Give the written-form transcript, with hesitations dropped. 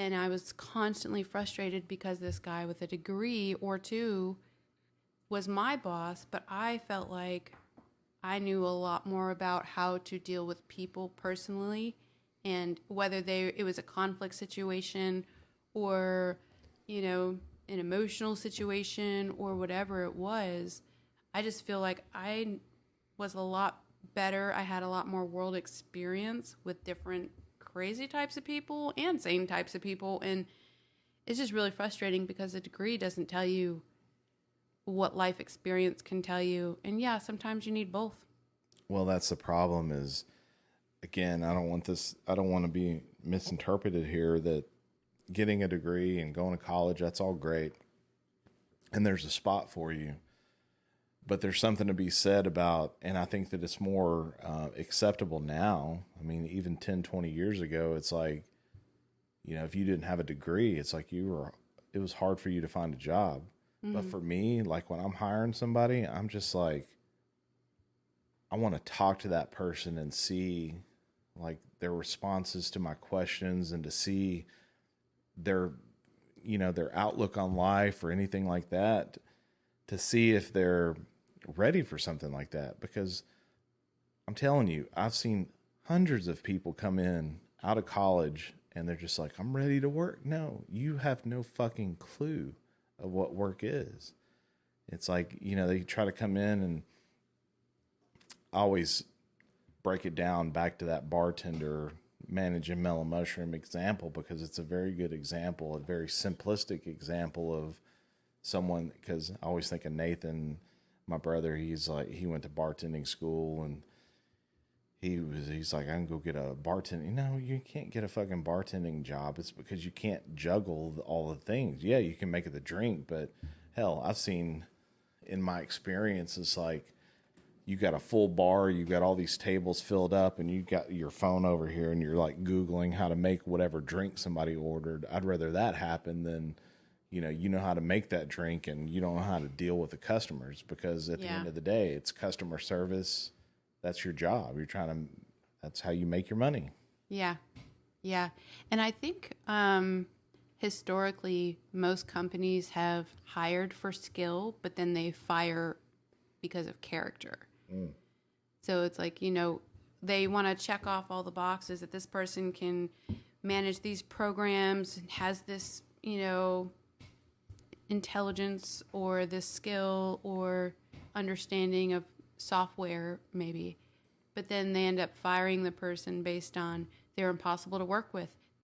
And I was constantly frustrated because this guy with a degree or two was my boss, but I felt like I knew a lot more about how to deal with people personally, and whether it was a conflict situation or, an emotional situation or whatever it was. I just feel like I was a lot better. I had a lot more world experience with different crazy types of people and sane types of people. And it's just really frustrating because a degree doesn't tell you what life experience can tell you. And yeah, sometimes you need both. Well, that's the problem is, again, I don't want to be misinterpreted here that getting a degree and going to college, that's all great. And there's a spot for you. But there's something to be said about, and I think that it's more acceptable now. I mean, even 10, 20 years ago, it's like, if you didn't have a degree, it's like it was hard for you to find a job. Mm-hmm. But for me, like when I'm hiring somebody, I'm just like, I want to talk to that person and see like their responses to my questions and to see their outlook on life or anything like that, to see if they're ready for something like that. Because I'm telling you, I've seen hundreds of people come in out of college and they're just like, I'm ready to work. No, you have no fucking clue of what work is. It's like, they try to come in, and I always break it down back to that bartender managing Mellow Mushroom example, because it's a very good example, a very simplistic example of someone, because I always think of Nathan, my brother. He's like, he went to bartending school, and he's like, I can go get a bartending. No, you can't get a fucking bartending job. It's because you can't juggle all the things. Yeah, you can make it the drink, but hell, I've seen in my experience, it's like, you got a full bar, you got all these tables filled up, and you got your phone over here, and you're like Googling how to make whatever drink somebody ordered. I'd rather that happen than, you know how to make that drink and you don't know how to deal with the customers, because at the end of the day, it's customer service. That's your job. That's how you make your money. Yeah. Yeah. And I think historically, most companies have hired for skill, but then they fire because of character. So it's like, they want to check off all the boxes that this person can manage these programs, has this, intelligence or this skill or understanding of software maybe. But then they end up firing the person based on they're impossible to work with.